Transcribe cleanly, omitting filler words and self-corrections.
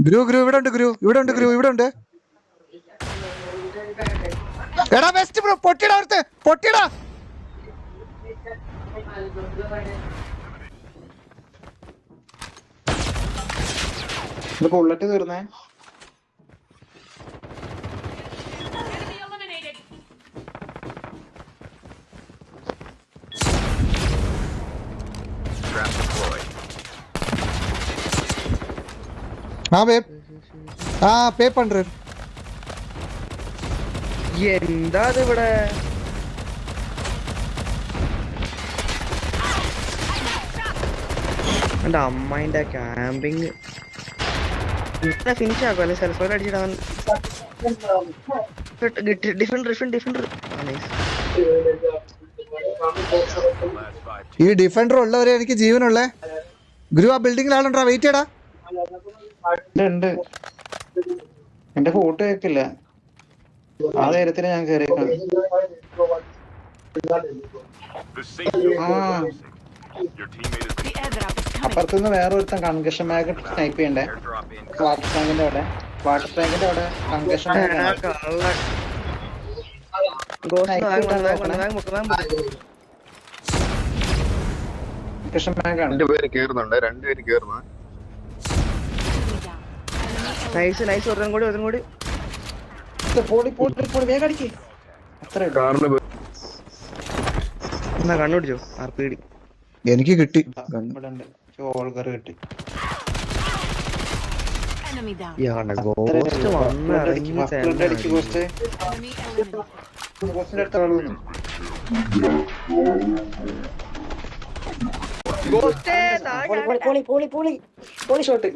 ഗ്രൂ ഇവിടെ ഉണ്ട്. എടാ വെസ്റ്റ് ബ്രോ പൊട്ടിടാ അടുത്ത് പൊട്ടിടാ. ബുള്ളറ്റ് തീർന്നേ. പേ പண்ற എന്താ ഇവിടെ? എന്റെ അമ്മേന്റെ ക്യാമ്പിങ് ഫിനിഷ് ആക്കും അല്ലെ? സെൽഫ് അടിച്ചിടാൻ ഈ ഡിഫൻഡർ ഉള്ളവരെ എനിക്ക് ജീവനുള്ളേ. ഗുരു ആ ബിൽഡിംഗിൽ ആളുണ്ടാ? വെയിറ്റ് ചെയ്യടാ. ഉണ്ട്. എന്റെ ഫോട്ടോ വെക്കില്ല. ആ നേരത്തിന് ഞാൻ കേറിയേക്കാണ്. അപ്പുറത്തുനിന്ന് വേറെ ഒരുത്തൻ കൺകഷൻ ബാഗ് സ്നൈപ്പ് ചെയ്യണ്ടേ. വാട്ടർ ടാങ്കിന്റെ അവിടെ കൺകഷൻ ബാഗാണ്. രണ്ടുപേര് കേറുന്നു. നൈസ് ഒരെണ്ണം കൂടി വേഗം അടിക്ക്. അത്രേ എന്നാ കണ്ണുപിടിച്ചോ. RPD എനിക്ക് കിട്ടി. ചോൾഗർ കിട്ടി. ഗോസ്റ്റ് വന്ന് ഇറങ്ങി ഷോട്ട്